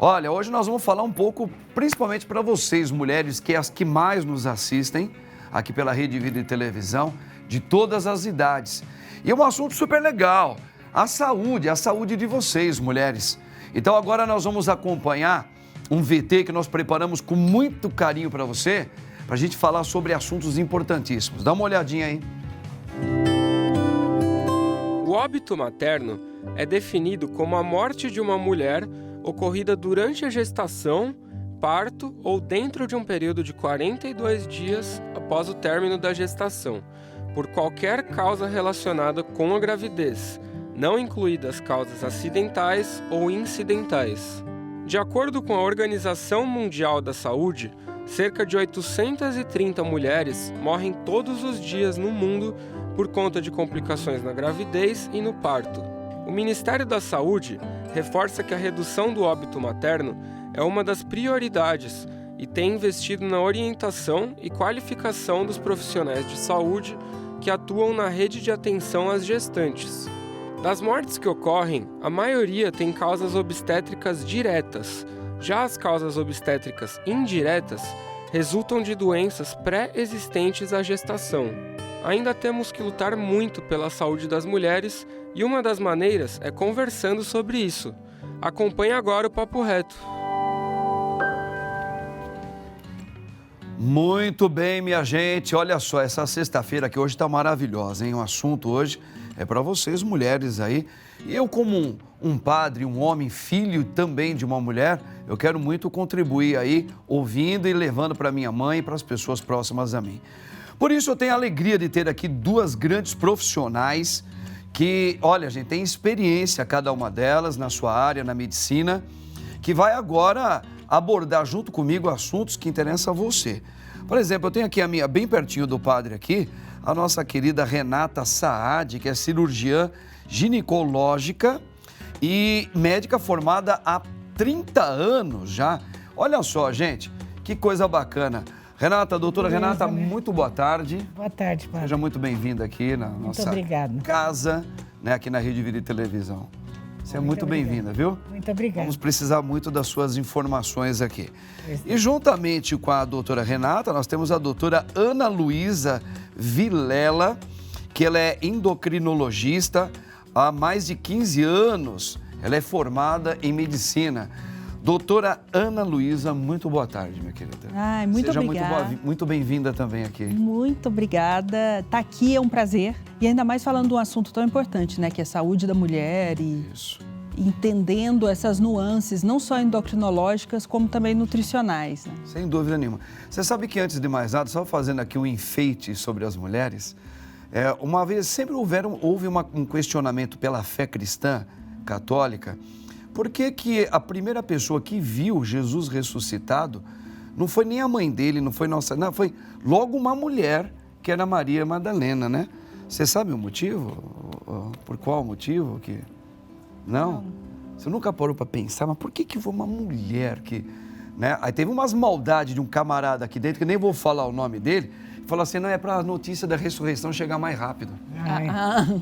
Olha, hoje nós vamos falar um pouco, principalmente para vocês, mulheres, que é as que mais nos assistem, aqui pela Rede Vida e Televisão, de todas as idades. E é um assunto super legal, a saúde de vocês, mulheres. Então agora nós vamos acompanhar um VT que nós preparamos com muito carinho para você, para a gente falar sobre assuntos importantíssimos. Dá uma olhadinha aí. O óbito materno é definido como a morte de uma mulher ocorrida durante a gestação, parto ou dentro de um período de 42 dias após o término da gestação, por qualquer causa relacionada com a gravidez, não incluídas causas acidentais ou incidentais. De acordo com a Organização Mundial da Saúde, cerca de 830 mulheres morrem todos os dias no mundo por conta de complicações na gravidez e no parto. O Ministério da Saúde reforça que a redução do óbito materno é uma das prioridades e tem investido na orientação e qualificação dos profissionais de saúde que atuam na rede de atenção às gestantes. Das mortes que ocorrem, a maioria tem causas obstétricas diretas. Já as causas obstétricas indiretas resultam de doenças pré-existentes à gestação. Ainda temos que lutar muito pela saúde das mulheres e uma das maneiras é conversando sobre isso. Acompanhe agora o Papo Reto. Muito bem, minha gente. Olha só, essa sexta-feira aqui hoje está maravilhosa, hein? O assunto hoje é para vocês, mulheres aí. E eu, como um padre, um homem, filho também de uma mulher, eu quero muito contribuir aí, ouvindo e levando para minha mãe e para as pessoas próximas a mim. Por isso, eu tenho a alegria de ter aqui duas grandes profissionais que, olha, gente, tem experiência, cada uma delas, na sua área, na medicina, que vai agora abordar junto comigo assuntos que interessam a você. Por exemplo, eu tenho aqui a minha, bem pertinho do padre aqui, a nossa querida Renata Saad, que é cirurgiã ginecológica e médica formada há 30 anos já. Olha só, gente, que coisa bacana. Renata, doutora Renata, muito boa tarde. Boa tarde, padre. Seja muito bem-vinda aqui na nossa casa, né, aqui na Rede Vida e Televisão. Você é muito bem-vinda, viu? Muito obrigada. Vamos precisar muito das suas informações aqui. E juntamente com a doutora Renata, nós temos a doutora Ana Luísa Vilela, que ela é endocrinologista há mais de 15 anos. Ela é formada em medicina. Doutora Ana Luísa, muito boa tarde, minha querida. Ai, muito obrigada. Seja muito bem-vinda também aqui. Muito obrigada. Estar aqui é um prazer. E ainda mais falando de um assunto tão importante, né? Que é a saúde da mulher e Isso. Entendendo essas nuances, não só endocrinológicas, como também nutricionais, né? Sem dúvida nenhuma. Você sabe que antes de mais nada, só fazendo aqui um enfeite sobre as mulheres, uma vez sempre houve um questionamento pela fé cristã católica. Por que a primeira pessoa que viu Jesus ressuscitado não foi nem a mãe dele, não foi foi logo uma mulher, que era Maria Madalena, né? Você sabe o motivo? Por qual motivo que... Não? Você nunca parou para pensar, mas por que foi uma mulher que... Né? Aí teve umas maldades de um camarada aqui dentro, que nem vou falar o nome dele, falou assim, não, é para a notícia da ressurreição chegar mais rápido.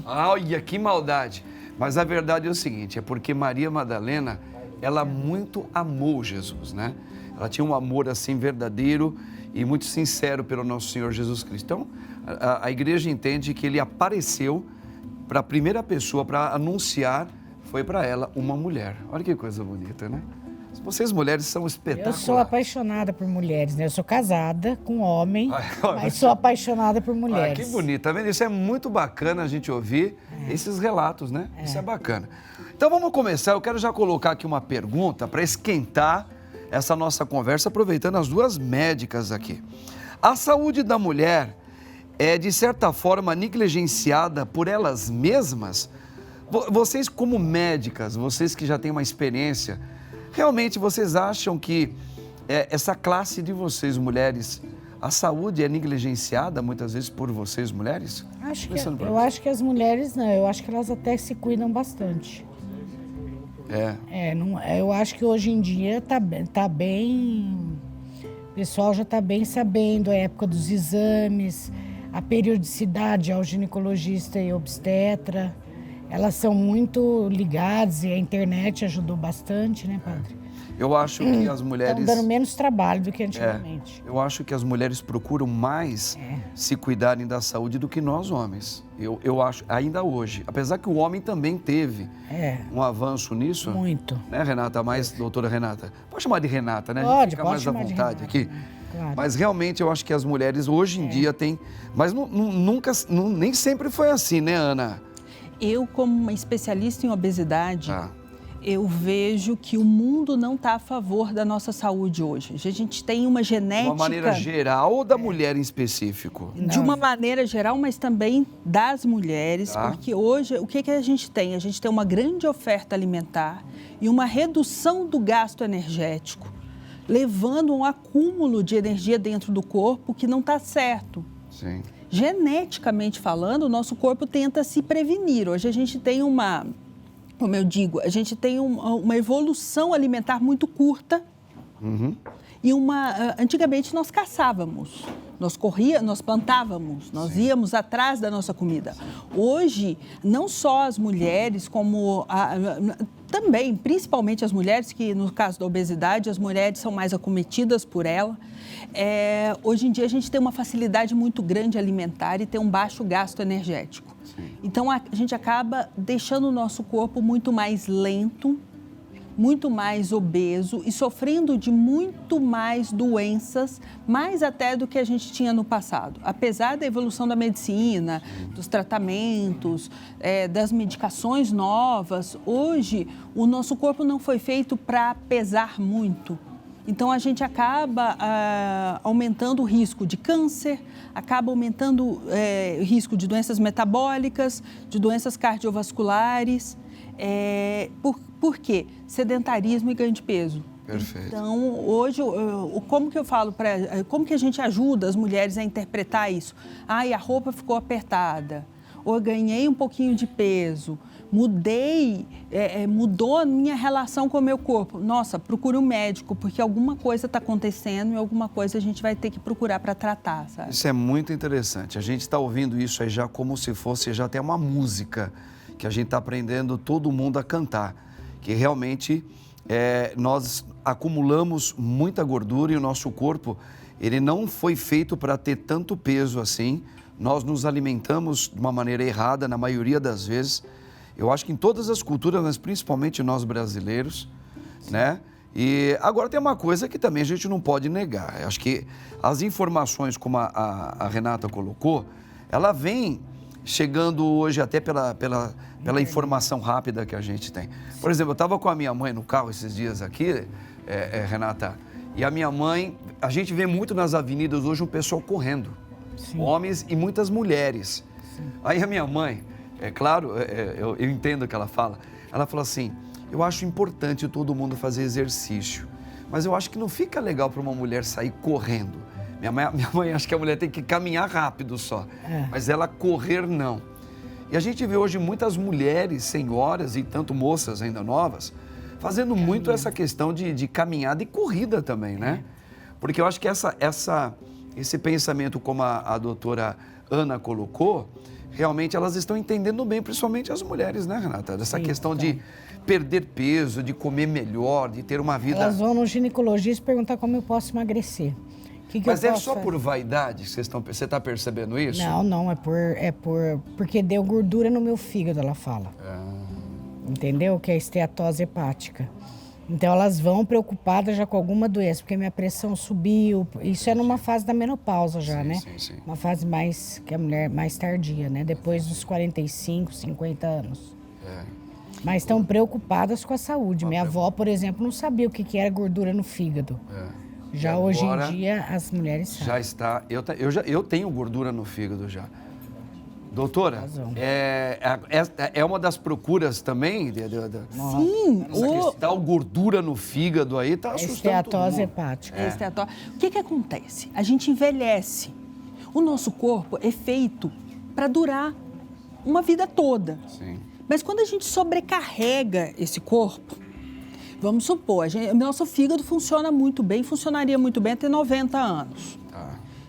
Olha, que maldade. Mas a verdade é o seguinte, é porque Maria Madalena, ela muito amou Jesus, né? Ela tinha um amor assim verdadeiro e muito sincero pelo nosso Senhor Jesus Cristo. Então, a igreja entende que ele apareceu para a primeira pessoa, para anunciar, foi para ela uma mulher. Olha que coisa bonita, né? Vocês mulheres são espetaculares. Eu sou apaixonada por mulheres, né? Eu sou casada com um homem, mas sou apaixonada por mulheres. Que bonito, tá vendo? Isso é muito bacana a gente ouvir esses relatos, né? Isso é bacana. Então vamos começar, eu quero já colocar aqui uma pergunta para esquentar essa nossa conversa, aproveitando as duas médicas aqui. A saúde da mulher é, de certa forma, negligenciada por elas mesmas? Vocês como médicas, vocês que já têm uma experiência, realmente vocês acham que essa classe de vocês, mulheres, a saúde é negligenciada muitas vezes por vocês, mulheres? Eu acho que as mulheres não, eu acho que elas até se cuidam bastante. Eu acho que hoje em dia tá bem, o pessoal já tá bem sabendo a época dos exames, a periodicidade ao ginecologista e obstetra. Elas são muito ligadas e a internet ajudou bastante, né, padre? Eu acho que as mulheres... Estão dando menos trabalho do que antigamente. Eu acho que as mulheres procuram mais se cuidarem da saúde do que nós homens. Eu acho, ainda hoje. Apesar que o homem também teve um avanço nisso. Muito. Né, Renata? Mais, doutora Renata. Pode chamar de Renata, né? Pode, a gente fica pode mais à chamar de vontade Renata, aqui. Claro. Mas realmente eu acho que as mulheres hoje em dia têm... Mas nem sempre foi assim, né, Ana? Eu, como uma especialista em obesidade... Eu vejo que o mundo não está a favor da nossa saúde hoje. A gente tem uma genética... De uma maneira geral ou da mulher em específico? De uma maneira geral, mas também das mulheres, porque hoje o que a gente tem? A gente tem uma grande oferta alimentar e uma redução do gasto energético, levando um acúmulo de energia dentro do corpo que não está certo. Sim. Geneticamente falando, o nosso corpo tenta se prevenir. Hoje a gente tem como eu digo, a gente tem uma evolução alimentar muito curta e antigamente nós caçávamos, nós plantávamos, nós íamos atrás da nossa comida. Hoje, não só as mulheres, como também, principalmente as mulheres, que no caso da obesidade, as mulheres são mais acometidas por ela. Hoje em dia a gente tem uma facilidade muito grande alimentar e tem um baixo gasto energético. Então, a gente acaba deixando o nosso corpo muito mais lento, muito mais obeso e sofrendo de muito mais doenças, mais até do que a gente tinha no passado. Apesar da evolução da medicina, dos tratamentos, das medicações novas, hoje o nosso corpo não foi feito para pesar muito. Então, a gente acaba aumentando o risco de câncer, acaba aumentando o risco de doenças metabólicas, de doenças cardiovasculares. Por quê? Sedentarismo e ganho de peso. Perfeito. Então, hoje, como que eu falo como que a gente ajuda as mulheres a interpretar isso? A roupa ficou apertada, ou eu ganhei um pouquinho de peso, mudou a minha relação com o meu corpo. Nossa, procure um médico, porque alguma coisa está acontecendo e alguma coisa a gente vai ter que procurar para tratar, sabe? Isso é muito interessante. A gente está ouvindo isso aí já como se fosse já até uma música que a gente está aprendendo todo mundo a cantar. Que realmente nós acumulamos muita gordura e o nosso corpo, ele não foi feito para ter tanto peso assim. Nós nos alimentamos de uma maneira errada na maioria das vezes. Eu acho que em todas as culturas, mas principalmente nós brasileiros, né? E agora tem uma coisa que também a gente não pode negar. Eu acho que as informações, como a Renata colocou, ela vem chegando hoje até pela informação rápida que a gente tem. Por exemplo, eu estava com a minha mãe no carro esses dias aqui, Renata, e a minha mãe, a gente vê muito nas avenidas hoje um pessoal correndo. Sim. Homens e muitas mulheres. Sim. Aí a minha mãe, claro, eu entendo o que ela fala assim, eu acho importante todo mundo fazer exercício, mas eu acho que não fica legal para uma mulher sair correndo. Minha mãe acha que a mulher tem que caminhar rápido só, mas ela correr não. E a gente vê hoje muitas mulheres, senhoras e tanto moças ainda novas, fazendo muito essa questão de caminhada e corrida também, né? Porque eu acho que esse pensamento, como a doutora Ana colocou, realmente elas estão entendendo bem, principalmente as mulheres, né, Renata? Dessa questão de perder peso, de comer melhor, de ter uma vida... Elas vão no ginecologista perguntar como eu posso emagrecer. Mas é só por vaidade que você está percebendo isso? Não, porque deu gordura no meu fígado, ela fala. Entendeu? Que é a esteatose hepática. Então, elas vão preocupadas já com alguma doença, porque minha pressão subiu. Isso é numa fase da menopausa já, né? Sim. Uma fase que a mulher mais tardia, né? Depois dos 45, 50 anos. Mas estão preocupadas com a saúde. Minha avó, por exemplo, não sabia o que era gordura no fígado. Já agora, hoje em dia, as mulheres sabem. Já está. Eu tenho gordura no fígado já. Doutora, é uma das procuras também? Sim. Essa gordura no fígado aí está assustando esteatose hepática. O que acontece? A gente envelhece. O nosso corpo é feito para durar uma vida toda. Sim. Mas quando a gente sobrecarrega esse corpo, vamos supor, nosso fígado funciona muito bem, funcionaria muito bem até 90 anos.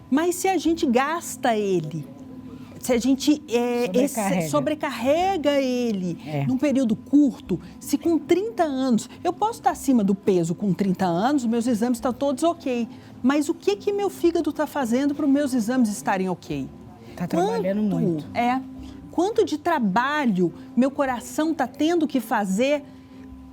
Mas se a gente gasta ele se a gente sobrecarrega ele num período curto, se com 30 anos, eu posso estar acima do peso com 30 anos, meus exames estão todos ok, mas o que meu fígado está fazendo para os meus exames estarem ok? Está trabalhando muito. Quanto de trabalho meu coração está tendo que fazer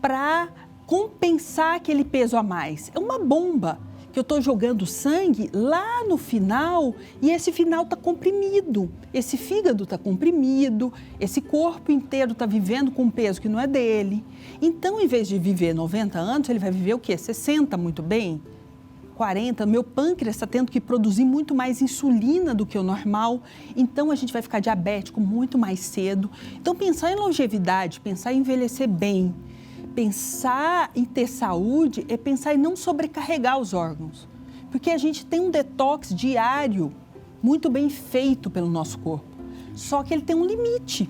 para compensar aquele peso a mais? É uma bomba que eu estou jogando sangue lá no final e esse final está comprimido. Esse fígado está comprimido, esse corpo inteiro está vivendo com um peso que não é dele. Então, em vez de viver 90 anos, ele vai viver o quê? 60 muito bem? 40, meu pâncreas está tendo que produzir muito mais insulina do que o normal, então a gente vai ficar diabético muito mais cedo. Então, pensar em longevidade, pensar em envelhecer bem, pensar em ter saúde é pensar em não sobrecarregar os órgãos, porque a gente tem um detox diário muito bem feito pelo nosso corpo, só que ele tem um limite.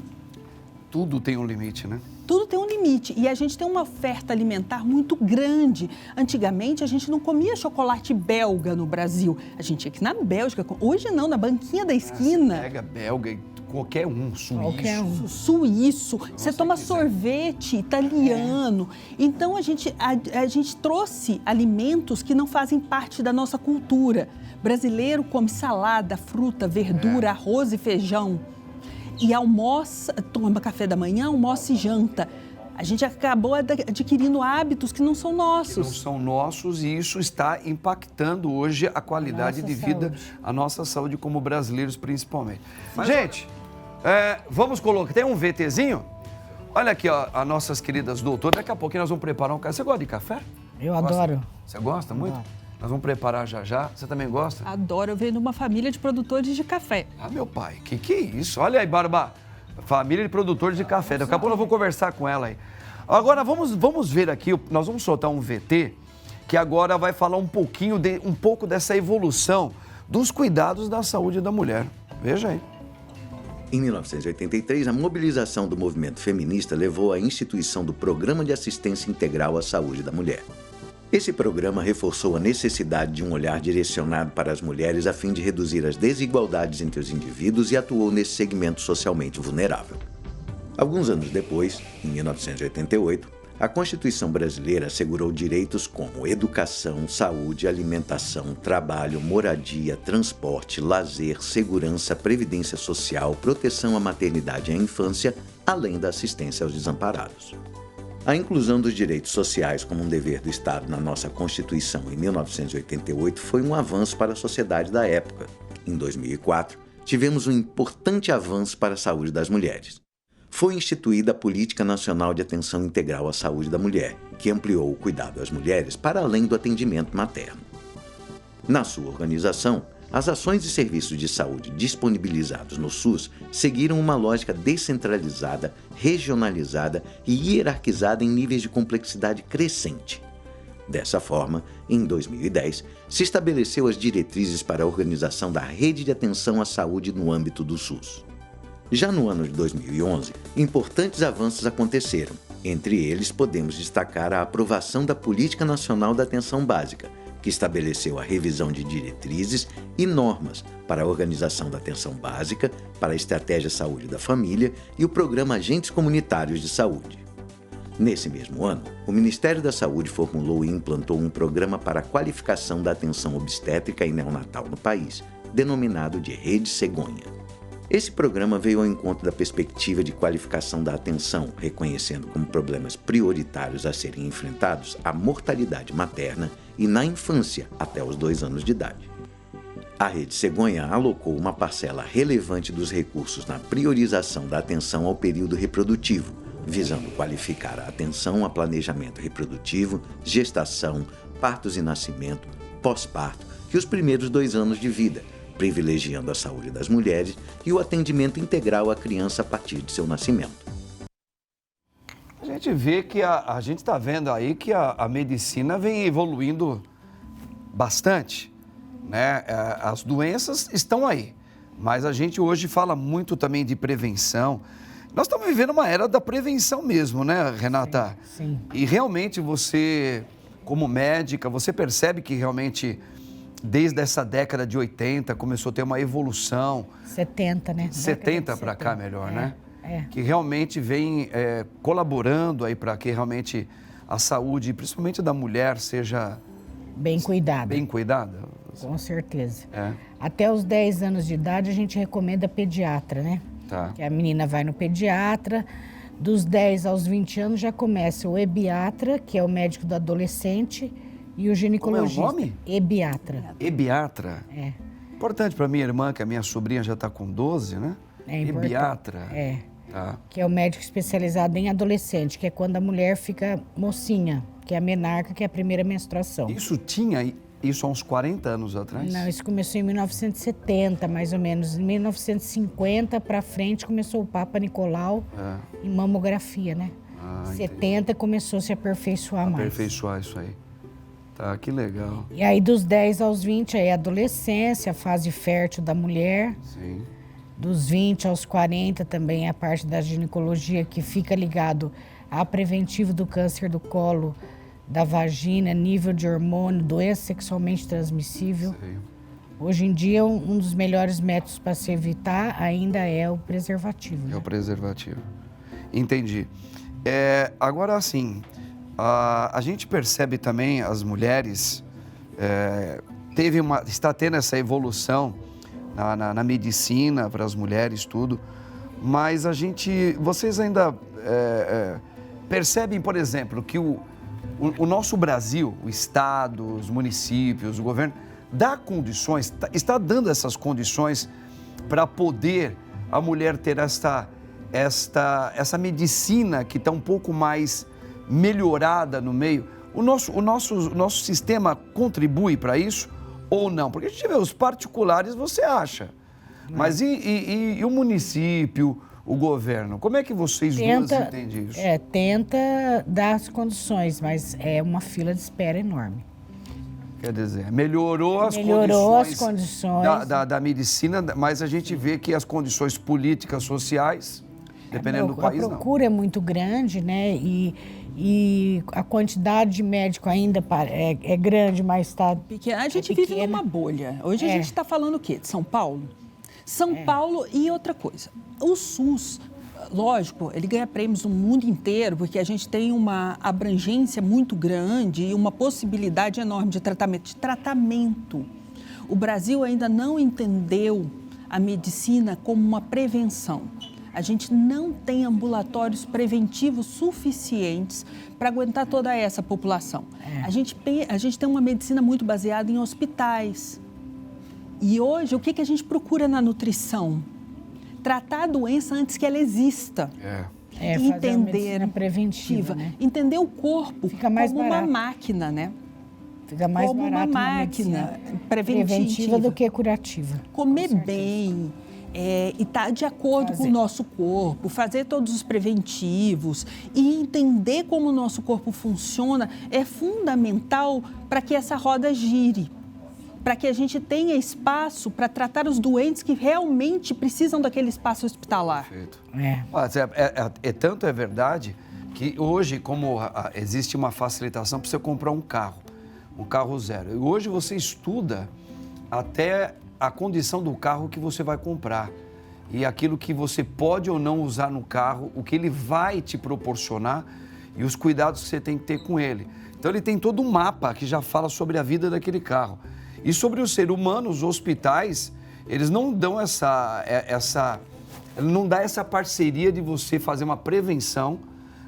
Tudo tem um limite, né? Tudo tem um limite e a gente tem uma oferta alimentar muito grande. Antigamente, a gente não comia chocolate belga no Brasil. A gente ia aqui na Bélgica. Hoje não, na banquinha da esquina. Você pega belga, qualquer um, suíço. Qualquer um. Suíço. Você toma sorvete italiano. Então, a gente trouxe alimentos que não fazem parte da nossa cultura. Brasileiro come salada, fruta, verdura, arroz e feijão. E almoça, toma café da manhã, almoça e janta. A gente acabou adquirindo hábitos que não são nossos. Que não são nossos e isso está impactando hoje a qualidade de vida, a nossa saúde como brasileiros principalmente. Mas, gente, vamos colocar, tem um VTzinho? Olha aqui, ó, as nossas queridas doutoras, daqui a pouquinho nós vamos preparar um café. Você gosta de café? Eu adoro. Você gosta muito? Adoro. Nós vamos preparar já já. Você também gosta? Adoro. Eu venho de uma família de produtores de café. Ah, meu pai, que é isso? Olha aí, Barba. Família de produtores de café. Daqui a pouco eu vou conversar com ela aí. Agora, vamos ver aqui, nós vamos soltar um VT que agora vai falar um pouco dessa evolução dos cuidados da saúde da mulher. Veja aí. Em 1983, a mobilização do movimento feminista levou à instituição do Programa de Assistência Integral à Saúde da Mulher. Esse programa reforçou a necessidade de um olhar direcionado para as mulheres a fim de reduzir as desigualdades entre os indivíduos e atuou nesse segmento socialmente vulnerável. Alguns anos depois, em 1988, a Constituição brasileira assegurou direitos como educação, saúde, alimentação, trabalho, moradia, transporte, lazer, segurança, previdência social, proteção à maternidade e à infância, além da assistência aos desamparados. A inclusão dos direitos sociais como um dever do Estado na nossa Constituição em 1988 foi um avanço para a sociedade da época. Em 2004, tivemos um importante avanço para a saúde das mulheres. Foi instituída a Política Nacional de Atenção Integral à Saúde da Mulher, que ampliou o cuidado às mulheres para além do atendimento materno. Na sua organização, as ações e serviços de saúde disponibilizados no SUS seguiram uma lógica descentralizada, regionalizada e hierarquizada em níveis de complexidade crescente. Dessa forma, em 2010, se estabeleceu as diretrizes para a organização da rede de atenção à saúde no âmbito do SUS. Já no ano de 2011, importantes avanços aconteceram. Entre eles, podemos destacar a aprovação da Política Nacional da Atenção Básica, que estabeleceu a revisão de diretrizes e normas para a organização da atenção básica, para a Estratégia Saúde da Família e o Programa Agentes Comunitários de Saúde. Nesse mesmo ano, o Ministério da Saúde formulou e implantou um programa para a qualificação da atenção obstétrica e neonatal no país, denominado de Rede Cegonha. Esse programa veio ao encontro da perspectiva de qualificação da atenção, reconhecendo como problemas prioritários a serem enfrentados a mortalidade materna e na infância até os 2 anos de idade. A Rede Cegonha alocou uma parcela relevante dos recursos na priorização da atenção ao período reprodutivo, visando qualificar a atenção a planejamento reprodutivo, gestação, partos e nascimento, pós-parto e os primeiros 2 anos de vida, privilegiando a saúde das mulheres e o atendimento integral à criança a partir de seu nascimento. A gente vê que a gente está vendo aí que a medicina vem evoluindo bastante, né? As doenças estão aí, mas a gente hoje fala muito também de prevenção. Nós estamos vivendo uma era da prevenção mesmo, né, Renata? Sim. E realmente você, como médica, você percebe que realmente desde essa década de 80 começou a ter uma evolução. 70, né? 70 para cá, melhor, né? É. Que realmente vem colaborando aí para que realmente a saúde, principalmente da mulher, seja Bem cuidada. bem cuidada. Com certeza. É, Até os 10 anos de idade, a gente recomenda pediatra, né? tá. Que a menina vai no pediatra. Dos 10 aos 20 anos já começa o ebiatra, que é o médico do adolescente, e o ginecologista. Como é o nome? Ebiatra. Ebiatra. É. Importante para minha irmã, que a minha sobrinha já está com 12, né? É importante. Ebiatra. É. Tá. Que é o médico especializado em adolescente, que é quando a mulher fica mocinha, que é a menarca, que é a primeira menstruação. Isso tinha isso há uns 40 anos atrás? Não, isso começou em 1970, mais ou menos. Em 1950 para frente começou o Papa Nicolau em mamografia, né? 70 começou a se aperfeiçoar mais. Aperfeiçoar isso aí. Tá, que legal. E aí dos 10 aos 20 aí é a adolescência, a fase fértil da mulher. Sim. Dos 20 aos 40 também é a parte da ginecologia que fica ligado a preventivo do câncer do colo, da vagina, nível de hormônio, doença sexualmente transmissível. Sei. Hoje em dia, um dos melhores métodos para se evitar ainda é o preservativo. É Né? o preservativo. Entendi. Agora, assim, a gente percebe também as mulheres, está tendo essa evolução na medicina para as mulheres, tudo, mas vocês ainda percebem, por exemplo, que o nosso Brasil, o Estado, os municípios, o governo, dá condições, está dando essas condições para poder a mulher ter essa medicina que está um pouco mais melhorada no meio. O nosso sistema contribui para isso ou não? Porque a gente vê os particulares, você acha. Mas e o município, o governo? Como é que vocês duas entendem isso? Tenta dar as condições, mas é uma fila de espera enorme. Quer dizer, melhorou as condições da medicina, mas a gente vê que as condições políticas, sociais, dependendo do país, não. A procura é muito grande, né? E a quantidade de médico ainda é grande, mas está pequena. A gente vive numa bolha. Hoje a gente está falando o quê? De São Paulo? São Paulo e outra coisa. O SUS, lógico, ele ganha prêmios no mundo inteiro, porque a gente tem uma abrangência muito grande e uma possibilidade enorme de tratamento. O Brasil ainda não entendeu a medicina como uma prevenção. A gente não tem ambulatórios preventivos suficientes para aguentar toda essa população. A gente tem uma medicina muito baseada em hospitais. E hoje, o que a gente procura na nutrição? Tratar a doença antes que ela exista. Fazer uma medicina preventiva, né? Entender o corpo Fica mais como barato. uma máquina, né? Fica mais como uma barato máquina preventiva do que curativa. Comer bem e estar de acordo com o nosso corpo, fazer todos os preventivos e entender como o nosso corpo funciona é fundamental para que essa roda gire. Para que a gente tenha espaço para tratar os doentes que realmente precisam daquele espaço hospitalar. Perfeito. Tanto é verdade que hoje, como existe uma facilitação para você comprar um carro zero. E hoje você estuda até a condição do carro que você vai comprar e aquilo que você pode ou não usar no carro, o que ele vai te proporcionar e os cuidados que você tem que ter com ele. Então ele tem todo um mapa que já fala sobre a vida daquele carro. E sobre o ser humano, os hospitais, eles não dão não dá essa parceria de você fazer uma prevenção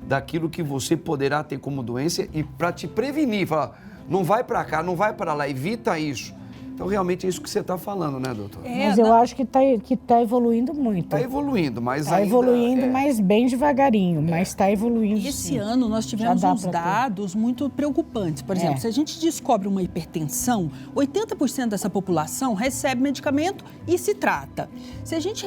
daquilo que você poderá ter como doença e para te prevenir, falar, não vai para cá, não vai para lá, evita isso. Então, realmente é isso que você está falando, né, doutor? Mas eu acho que tá evoluindo muito. Está evoluindo, mas ainda... Está evoluindo, mas bem devagarinho, mas está evoluindo. Esse ano nós tivemos uns dados muito preocupantes. Por exemplo, se a gente descobre uma hipertensão, 80% dessa população recebe medicamento e se trata. Se a gente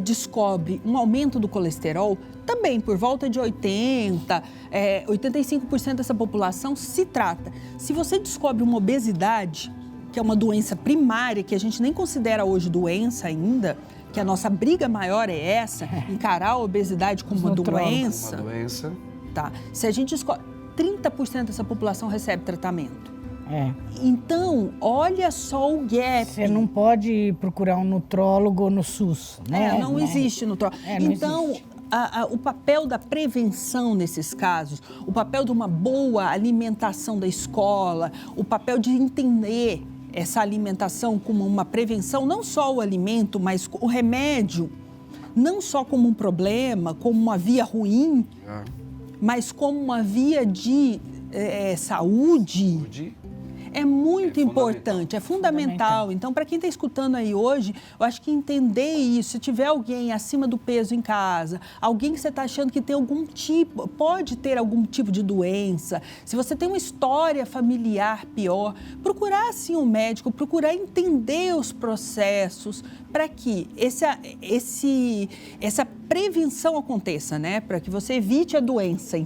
descobre um aumento do colesterol, também por volta de 85% dessa população se trata. Se você descobre uma obesidade, que é uma doença primária, que a gente nem considera hoje doença ainda, que a nossa briga maior é essa, encarar a obesidade como uma doença. Uma doença. Tá. Se a gente escolhe, 30% dessa população recebe tratamento. É. Então, olha só o gap. Você não pode procurar um nutrólogo no SUS, né? Não existe nutrólogo. Não Então, existe. O papel da prevenção nesses casos, o papel de uma boa alimentação da escola, o papel de entender essa alimentação como uma prevenção, não só o alimento, mas o remédio, não só como um problema, como uma via ruim, mas como uma via de saúde. É muito importante, é fundamental. Então, para quem está escutando aí hoje, eu acho que entender isso, se tiver alguém acima do peso em casa, alguém que você está achando que tem pode ter algum tipo de doença, se você tem uma história familiar pior, procurar sim um médico, procurar entender os processos para que essa prevenção aconteça, né? Para que você evite a doença em si.